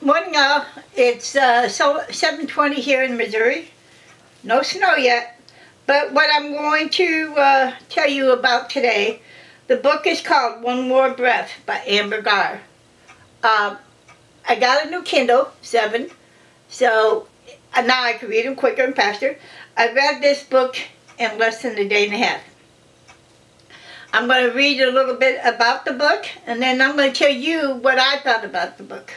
Morning all. It's 7:20 here in Missouri. No snow yet. But what I'm going to tell you about today, the book is called One More Breath by Amber Garr. I got a new Kindle 7, so now I can read them quicker and faster. I read this book in less than a day and a half. I'm going to read a little bit about the book, and then I'm going to tell you what I thought about the book.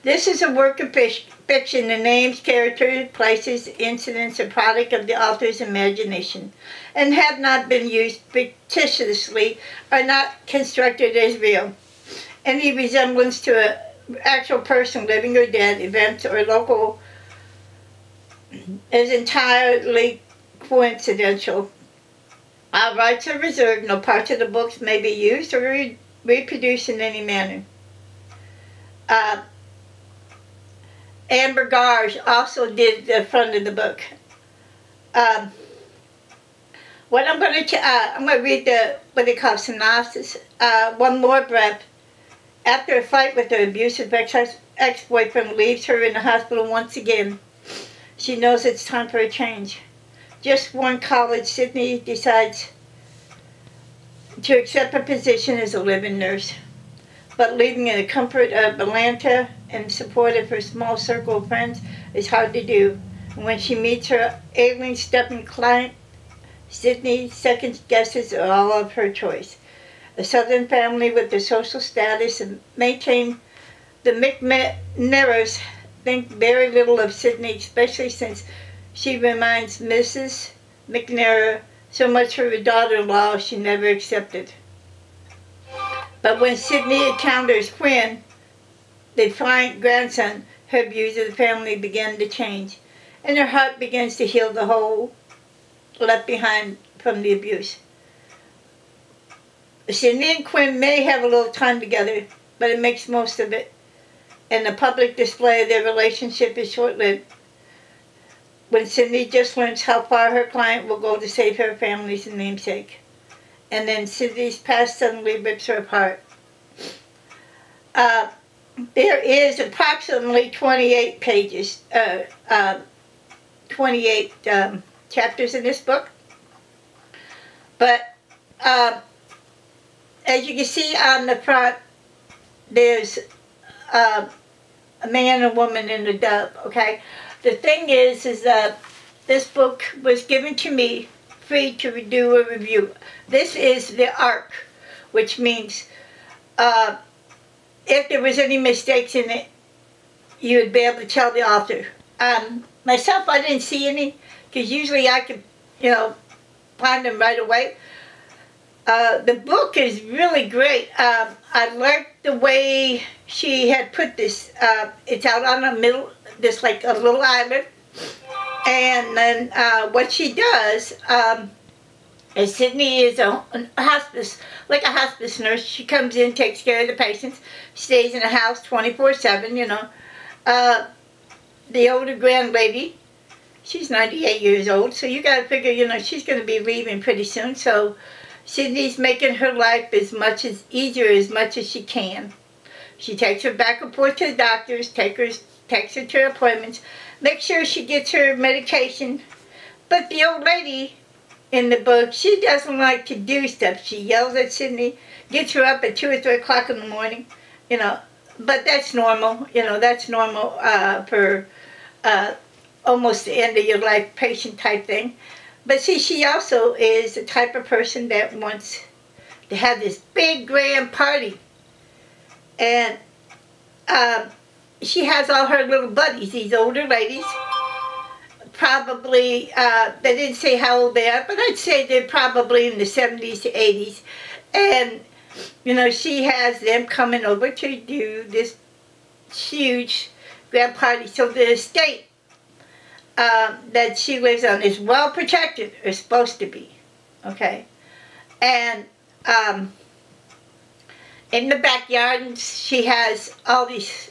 This is a work of fiction. The names, characters, places, incidents are product of the author's imagination and have not been used fictitiously or not constructed as real. Any resemblance to an actual person, living or dead, events or local is entirely coincidental. All rights are reserved. No parts of the books may be used or reproduced in any manner. Amber Garr also did the front of the book. What I'm going to read what they call synopsis. One more breath. After a fight with her abusive ex-boyfriend leaves her in the hospital once again, she knows it's time for a change. Just one college, Sydney decides to accept a position as a live-in nurse. But living in the comfort of Atlanta and support of her small circle of friends is hard to do. And when she meets her alien stepping client, Sydney second guesses all of her choice. A southern family with the social status and maintain the McNairs think very little of Sydney, especially since she reminds Mrs. McNair so much of her daughter-in-law she never accepted. But when Sydney encounters Quinn, the defiant grandson, her views of the family begin to change, and her heart begins to heal the hole left behind from the abuse. Sydney and Quinn may have a little time together, but it makes most of it, and the public display of their relationship is short-lived. When Sydney just learns how far her client will go to save her family's namesake. And then Sydney's past suddenly rips her apart. There is approximately 28 pages, 28 chapters in this book. But as you can see on the front, there's a man and a woman and a dove, okay? The thing is that this book was given to me free to do a review. This is the ARC, which means if there was any mistakes in it, you would be able to tell the author. Myself, I didn't see any, because usually I could, find them right away. The book is really great. I liked the way she had put this. It's out on the middle, just like a little island. And then what she does is Sydney is a hospice, like a hospice nurse. She comes in, takes care of the patients, stays in the house 24/7, The older grand lady, she's 98 years old, so you got to figure, she's going to be leaving pretty soon. So Sydney's making her life as much as easier as much as she can. She takes her back and forth to the doctors, takes her to appointments, make sure she gets her medication. But the old lady in the book, she doesn't like to do stuff. She yells at Sydney, gets her up at 2 or 3 o'clock in the morning, But that's normal, that's normal for almost the end of your life patient type thing. But see, she also is the type of person that wants to have this big grand party. And she has all her little buddies, these older ladies. Probably, they didn't say how old they are, but I'd say they're probably in the 70s to 80s. And, she has them coming over to do this huge grand party. So the estate that she lives on is well protected, or supposed to be, okay? And in the backyard, she has all these,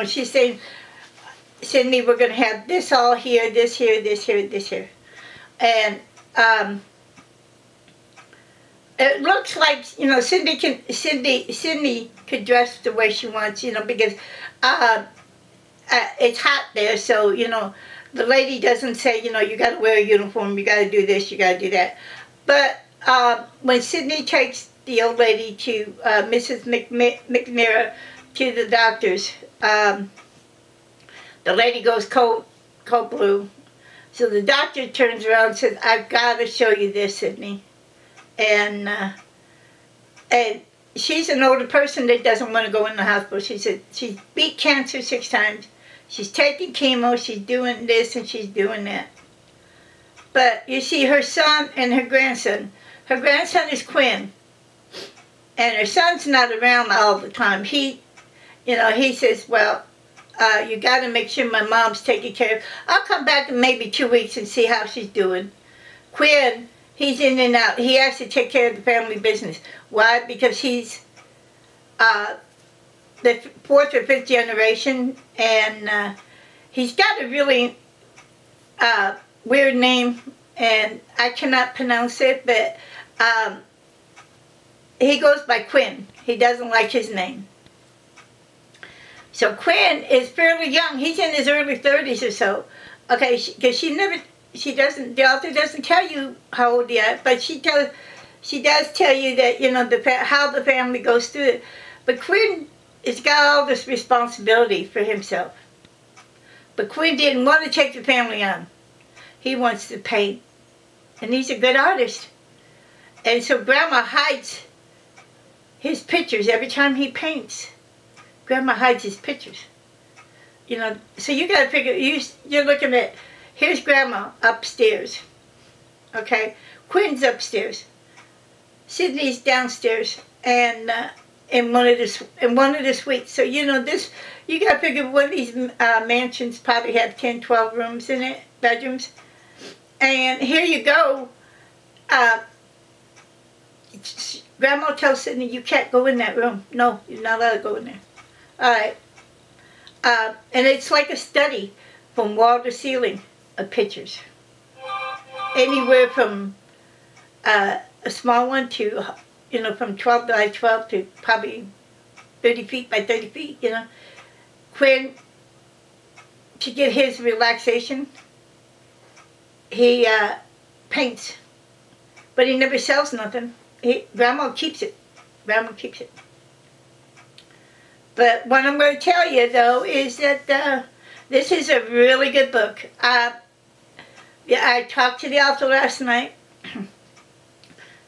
she's saying, Sydney, we're going to have this all here, this here, this here, this here. And it looks like, you know, Sydney could dress the way she wants, you know, because it's hot there, so, you know, the lady doesn't say, you know, you got to wear a uniform, you got to do this, you got to do that. But when Sydney takes the old lady to Mrs. McNair to the doctor's, the lady goes cold blue. So the doctor turns around and says, I've got to show you this, Sydney. And she's an older person that doesn't want to go in the hospital. She said she's beat cancer 6 times. She's taking chemo, she's doing this and she's doing that. But you see, her son and her grandson is Quinn. And her son's not around all the time. He says, well, you got to make sure my mom's taken care of. I'll come back in maybe 2 weeks and see how she's doing. Quinn, he's in and out. He has to take care of the family business. Why? Because he's the 4th or 5th generation, and he's got a really weird name, and I cannot pronounce it, but he goes by Quinn. He doesn't like his name. So Quinn is fairly young. He's in his early 30s or so. Okay, because the author doesn't tell you how old he is, but she does tell you that, you know, how the family goes through it. But Quinn has got all this responsibility for himself. But Quinn didn't want to take the family on. He wants to paint. And he's a good artist. And so Grandma hides his pictures every time he paints. Grandma hides his pictures. You know, so you got to figure, you're looking at, here's Grandma upstairs. Okay? Quinn's upstairs. Sydney's downstairs. And in one of the suites. So, you know, you got to figure one of these mansions probably have 10, 12 rooms in it, bedrooms. And here you go. Grandma tells Sydney, you can't go in that room. No, you're not allowed to go in there. All right. And it's like a study from wall to ceiling of pictures. Anywhere from a small one to, you know, from 12 by 12 to probably 30 feet by 30 feet, you know. Quinn, to get his relaxation, he paints. But he never sells nothing. Grandma keeps it. Grandma keeps it. But what I'm going to tell you, though, is that this is a really good book. I talked to the author last night.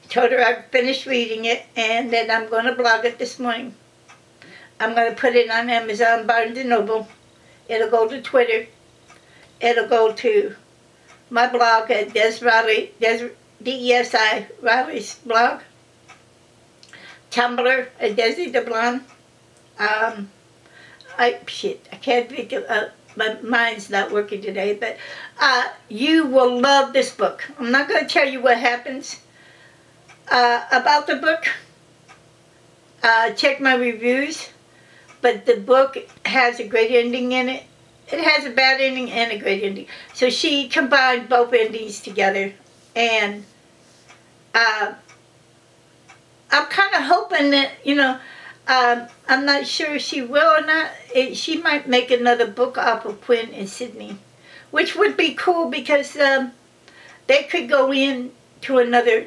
Told her I finished reading it, and then I'm going to blog it this morning. I'm going to put it on Amazon, Barnes & Noble. It'll go to Twitter. It'll go to my blog at DESI Riley's blog. Tumblr at Desi the Blonde. I can't think of, my mind's not working today, but you will love this book. I'm not going to tell you what happens about the book. Check my reviews, but the book has a great ending in it. It has a bad ending and a great ending. So she combined both endings together, and I'm kind of hoping that, you know, I'm not sure if she will or not. She might make another book off of Quinn and Sydney, which would be cool because they could go into another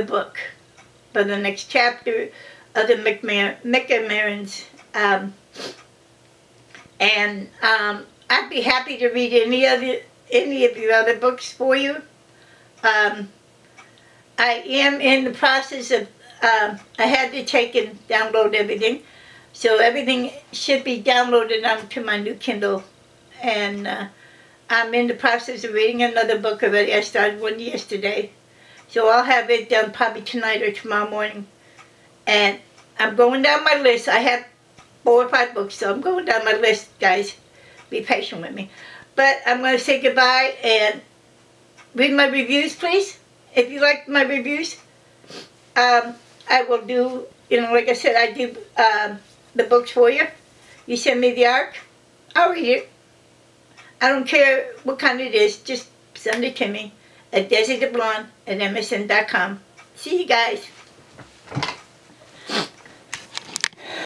book for the next chapter of the McNairns. And I'd be happy to read any of your other books for you. I am in the process of, I had to take and download everything. So everything should be downloaded onto my new Kindle. And I'm in the process of reading another book already. I started one yesterday. So I'll have it done probably tonight or tomorrow morning. And I'm going down my list. I have 4 or 5 books, so I'm going down my list, guys. Be patient with me. But I'm going to say goodbye and read my reviews, please. If you like my reviews, I will do, you know, like I said, I do the books for you. You send me the ARC, I'll read it. I don't care what kind it is, just send it to me at DesiTheBlonde at MSN.com. See you guys.